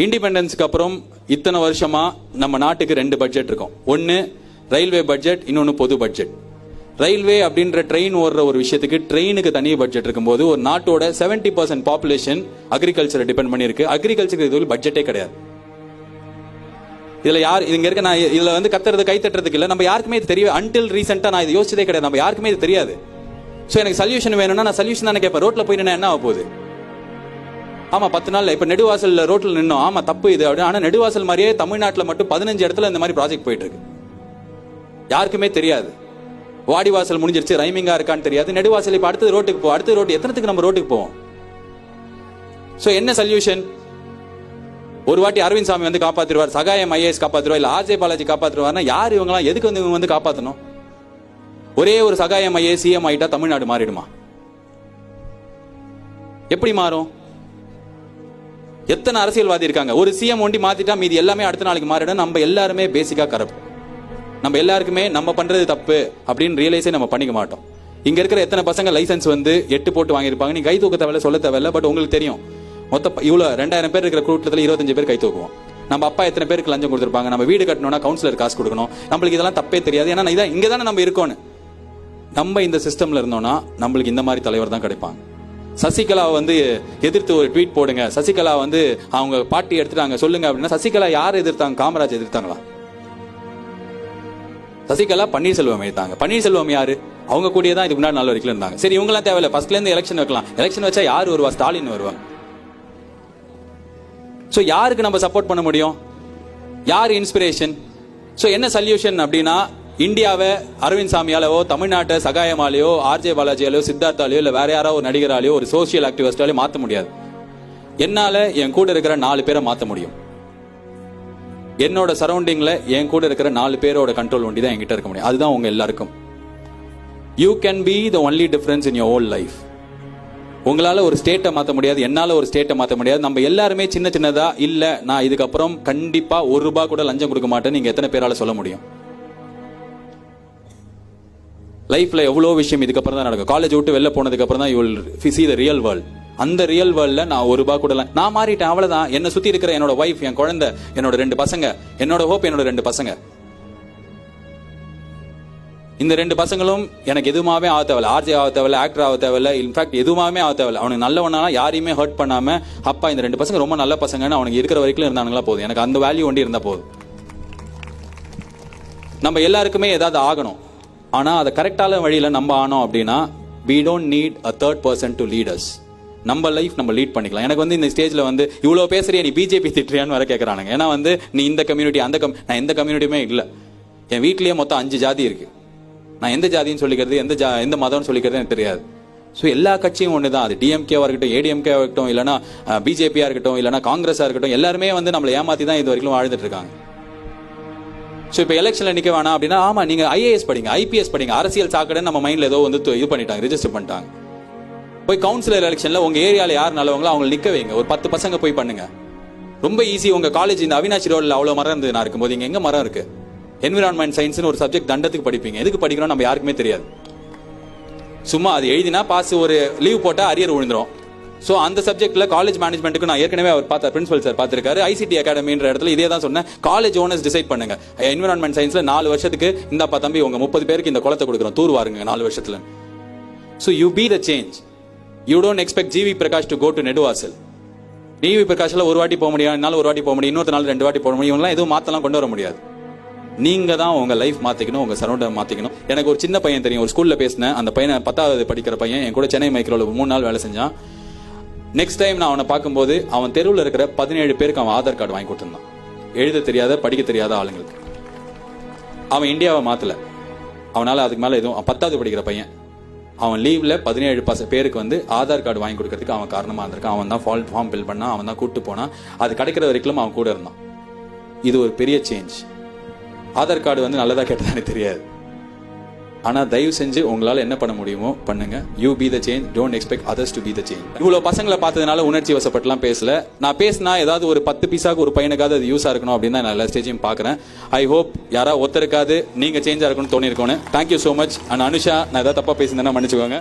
இண்டிபெண்டன்ஸ்க்கு அப்புறம் இத்தனை வருஷமா நம்ம நாட்டுக்கு 2 பட்ஜெட் இருக்கும். ஒன்னு ரயில்வே பட்ஜெட், இன்னொன்னு பொது பட்ஜெட். ரயில்வே அப்படின்ற ட்ரெயின் ஓடுற ஒரு விஷயத்துக்கு ட்ரெயினுக்கு தனி பட்ஜெட் இருக்கும்போது ஒரு நாட்டோட 70% பாப்புலேஷன் அக்ரிகல்ச்சரை டிபெண்ட் பண்ணிருக்கு. அக்ரிகல்ச்சருக்கு இது பட்ஜெட்டே கிடையாது. இதுல யார் இங்க இருக்க, நான் இதுல வந்து கத்துறது கை தட்டுறதுக்கு இல்ல, நம்ம யாருக்குமே இது தெரியும். அன்டில் ரீசெண்டா நான் இது யோசிச்சதே கிடையாது. நம்ம யாருக்குமே இது தெரியாது. சோ எனக்கு சொல்யூஷன் வேணும்னா நான் சொல்யூஷன் தானே கேட்பேன். ரோட்ல போய் என்ன ஆக போகுது? ஆமா 10 நாள்ல இப்ப நெடுவாசல் ரோட்ல நின்னோம், ஆமா தப்பு இது அப்படின்னு. ஆனா நெடுவாசல் மாதிரியே தமிழ்நாட்டில் மட்டும் 15 இடத்துல இந்த மாதிரி ப்ராஜெக்ட் போயிட்டு இருக்கு. யாருக்குமே தெரியாது. வாடிவாசல் முடிஞ்சிருச்சு, ரைமிங்கா இருக்கான்னு தெரியாது. நெடுவாசல் இப்ப அடுத்த ரோட்டுக்கு போ, அடுத்த ரோட்டு எத்தனத்துக்கு நம்ம ரோட்டுக்கு போவோம்? சோ என்ன சொல்யூஷன்? ஒரு வாட்டி அரவிந்த் சாமி வந்து காப்பாத்திருவார், சகாயம் ஐஏஎஸ் காப்பாத்திருவார், இல்ல ஆர்ஜே பாலாஜி காப்பாத்திருவார்னா யார் இவங்கலாம்? எதுக்கு வந்து இவங்க வந்து காப்பாத்தணும்? ஒரே ஒரு சகாயம் ஐஏஎஸ் சிஎம் ஆயிட்டா தமிழ்நாடு மாறிடுமா? எப்படி மாறும்? எத்தனை அரசியல்வாதி இருக்காங்க. ஒரு சிஎம் ஒண்டி மாத்திட்டா மீதி எல்லாமே அடுத்த நாளைக்கு மாறிடும். நம்ம எல்லாருமே பேசிக்கா கரப்ட். நம்ம எல்லாருக்குமே நம்ம பண்றது தப்பு அப்படின்னு ரியலைஸே நம்ம பண்ணிக்க மாட்டோம். இங்க இருக்கிற எத்தனை பசங்க லைசன்ஸ் வந்து 8 போட்டு வாங்கியிருப்பாங்க. நீ கை தூக்க தேவையில்ல, சொல்ல தேவையில்ல. பட் உங்களுக்கு தெரியும், மொத்த இவ்வளவு 2000 பேர் இருக்கிற கூட்டத்தில் 25 பேர் கை தூக்குவோம். நம்ம அப்பா எத்தனை பேருக்கு லஞ்சம் கொடுத்துருப்பாங்க. நம்ம வீடு கட்டணும்னா கவுன்சிலர் காசு கொடுக்கணும். நம்மளுக்கு இதெல்லாம் தப்பே தெரியாது. ஏன்னா இதான் இங்க தானே நம்ம இருக்கோன்னு. நம்ம இந்த சிஸ்டம்ல இருந்தோம்னா நம்மளுக்கு இந்த மாதிரி தலைவர் தான் கிடைப்பாங்க. சசிகலா வந்து எதிர்த்து ஒரு ட்வீட் போடுங்க, சசிகலா வந்து அவங்க பாட்டி எடுத்துட்டாங்க சொல்லுங்க அப்படின்னா, சசிகலா யார் எதிர்த்தாங்க? காமராஜ் எதிர்த்தாங்களா? சசிகலா பன்னீர்செல்வம் எதிர்த்தாங்க. பன்னீர்செல்வம் யாரு? அவங்க கூடிய தான் இதுக்கு முன்னாடி 4 வரைக்கும் இருந்தாங்க. சரி, இவங்களாம் தேவையில்ல, ஃபர்ஸ்ட்ல இருந்து எலெக்ஷன் வைக்கலாம். எலெக்ஷன் வச்சா யார் வருவா? ஸ்டாலின் வருவாங்க. சோ யாருக்கு நம்ம சப்போர்ட் பண்ண முடியும்? யார் இன்ஸ்பிரேஷன்? சோ என்ன சொல்யூஷன் அப்படின்னா, இந்தியாவை அரவிந்த் சாமியாலோ, தமிழ்நாட்டை சகாயமாலேயோ, ஆர்ஜே பாலாஜியாலோ, சித்தார்த்தாலேயோ, இல்ல வேற யாரோ ஒரு நடிகராலேயோ, ஒரு சோசியல் ஆக்டிவிஸ்டாலேயோ மாற்ற முடியாது. என்னால என் கூட இருக்கிற 4 பேரை மாற்ற முடியும். என்னோட சரௌண்டிங்ல என் கூட இருக்கிற 4 பேரோட கண்ட்ரோல் ஒண்டி தான் என்கிட்ட இருக்க முடியும். அதுதான் உங்க எல்லாருக்கும். You can be the only difference in your whole life. உங்களால ஒரு ஸ்டேட்டை மாற்ற முடியாது, என்னால ஒரு ஸ்டேட்டை மாற்ற முடியாது. நம்ம எல்லாருமே சின்ன சின்னதா இல்ல நான் இதுக்கப்புறம் கண்டிப்பா ₹1 கூட லஞ்சம் கொடுக்க மாட்டேன்னு நீங்க எத்தனை பேரால சொல்ல முடியும்? லைஃப்ல எவ்வளோ விஷயம் இதுக்கப்புறம் தான் நடக்கும். காலேஜ் விட்டு வெளில போனதுக்கு அப்புறம் தான் you will see the real world. அந்த ரியல் வேர்ல்ட்ல நான் ₹1 கூட நான் மாறிட்டேன், அவ்வளவுதான். என்ன சுத்தி இருக்கிற என்னோட வைஃப், என் குழந்தை, என்னோட 2 பசங்க, என்னோட ஹோப் என்னோட 2 பசங்க. இந்த 2 பசங்களும் எனக்கு எதுவுமே ஆக தேவையில்ல, ஆர்ஜே ஆக தேவையில்ல, ஆக்டர் ஆக தேவையில்ல, இன்ஃபேக்ட் எதுவுமே ஆக தேவையில்ல. அவனுக்கு நல்லவனா யாரையுமே ஹர்ட் பண்ணாம, அப்பா இந்த 2 பசங்க ரொம்ப நல்ல பசங்கன்னு அவனுக்கு இருக்கிற வரைக்கும் இருந்தானுங்களா போதும். எனக்கு அந்த வேல்யூ ஒண்டி இருந்தா போதும். நம்ம எல்லாருக்குமே ஏதாவது ஆகணும். ஆனா அதை கரெக்டான வழியில நம்ம ஆனோம் அப்படின்னா, we don't need a third person to lead us. நம்ம லைஃப் நம்ம லீட் பண்ணிக்கலாம். எனக்கு வந்து இந்த ஸ்டேஜ்ல வந்து இவ்வளவு பேசுறியா, நீ பிஜேபி திட்டுறியான்னு வர கேட்கறானுங்க. ஏன்னா வந்து நீ இந்த கம்யூனிட்டி அந்த நான் எந்த கம்யூனிட்டியுமே இல்ல. என் வீட்லயே மொத்தம் 5 ஜாதி இருக்கு. நான் எந்த ஜாதின்னு சொல்லிக்கிறது, எந்த மதம்னு சொல்லிக்கிறது எனக்கு தெரியாது. ஸோ எல்லா கட்சியும் ஒண்ணுதான். அது டிஎம்கேவா இருக்கட்டும், ஏடிஎம்கேவா இருக்கட்டும், இல்லைன்னா பிஜேபியா இருக்கட்டும், இல்லைன்னா காங்கிரஸா இருக்கட்டும், எல்லாருமே வந்து நம்மளை ஏமாத்தி தான் இது வரைக்கும் வாழ்ந்துட்டு இருக்காங்க. சோ இப்ப எலெக்ஷன்ல நிக்க வேணாம் அப்படின்னா, ஆமா நீங்க ஐஏஎஸ் படிங்க, ஐபிஎஸ் படிங்க. அரசியல் சாக்கடை நம்ம மைண்ட்ல ஏதோ வந்து இது பண்ணிட்டாங்க, ரெஜிஸ்டர் பண்ணிட்டாங்க. போய் கவுன்சிலர் எலெக்ஷன்ல உங்க ஏரியால யார் நல்லவங்களோ அவங்க நிக்க வைங்க. ஒரு 10 பசங்க போய் பண்ணுங்க. ரொம்ப ஈஸி. உங்க காலேஜ் இந்த அவினாசி ரோட்ல அவ்வளவு மரம் இருந்தது நான் இருக்கும்போது, இங்க எங்க மரம் இருக்கு? என்விரான்மெண்ட் சயின்ஸ்னு ஒரு சப்ஜெக்ட் தண்டத்துக்கு படிப்பீங்க. எதுக்கு படிக்கணும் நம்ம யாருக்குமே தெரியாது. சும்மா அது எழுதினா பாஸ், ஒரு லீவ் போட்டா அரியர் விழுந்துரும். சோ அந்த சப்ஜெக்ட்ல காலேஜ் மேனேஜ்மெண்ட்டுக்கு நான் ஏற்கனவே அவர் பார்த்தார், பிரின்சிபல் சார் பார்த்திருக்காரு. ஐசிடி அகாடமின்ற இடத்துல இதே தான் சொன்னேன். காலேஜ் ஓனர்ஸ் டிசைட் பண்ணுங்க. என்விரான்மெண்ட் சயின்ஸ்ல 4 வருஷத்துக்கு இந்தாப்பா தம்பி உங்க 30 பேருக்கு இந்த குளத்தை கொடுக்குறோம், தூர் வாருங்க 4 வருஷத்துல. So you be the change. You don't expect GV Prakash to go to Neduvasal. GV பிரகாஷ்ல ஒரு வாட்டி போக முடியும், என்னால ஒரு வாட்டி போக முடியும், இன்னொரு நாள் 2 வாட்டி போக முடியும். இவங்கலாம் எதுவும் மாத்தலாம் கொண்டு வர முடியாது. நீங்க தான் உங்க லைஃப் மாத்திக்கணும், உங்க சரௌண்டர் மாத்திக்கணும். எனக்கு ஒரு சின்ன பையன் தெரியும், ஒரு ஸ்கூல்ல பேசினேன். அந்த பையனை 10வது படிக்கிற பையன் என் கூட சென்னை மைக்ரோல 3 நாள் வேலை செஞ்சான். நெக்ஸ்ட் டைம் நான் அவனை பார்க்கும்போது அவன் தெருவில் இருக்கிற 17 பேருக்கு அவன் ஆதார் கார்டு வாங்கி கொடுத்திருந்தான். எழுத தெரியாத படிக்க தெரியாத ஆளுங்களுக்கு. அவன் இந்தியாவை மாத்தல. அவனால அதுக்கு மேல எதுவும் 10வது படிக்கிற பையன் அவன் லீவ்ல 17 பேருக்கு வந்து ஆதார் கார்டு வாங்கி கொடுக்கறதுக்கு அவன் காரணமா இருந்திருக்கான். அவன் தான் ஃபார்ம் ஃபில் பண்ணா, அவன் தான் கூட்டு போனா. அது கிடைக்கிற வரைக்கும் அவன் கூட இருந்தான். இது ஒரு பெரிய சேஞ்ச். ஆதார் கார்டு வந்து நல்லதா கேட்டதானே தெரியாது. ஆனா தயவு செஞ்சு உங்களால என்ன பண்ண முடியுமோ பண்ணுங்க. You be the change, don't expect others to be the change. இவ்வளவு பசங்களை பார்த்ததுனால உணர்ச்சி வசப்பட்டுலாம் பேசல. நான் பேசினா ஏதாவது ஒரு 10 பீஸாக்கு ஒரு பையனுக்காவது அது யூஸா இருக்கணும் அப்படின்னு தான் நான் எல்லா ஸ்டேஜையும் பாக்குறேன். ஐ ஹோப் யாரா ஒருத்தருக்காவது நீங்க சேஞ்சா இருக்கணும்னு தோணி இருக்கணும். Thank you so much. And Anusha, நான் ஏதாவது தப்பா பேசியிருந்தேன்னா மன்னிச்சுக்கோங்க.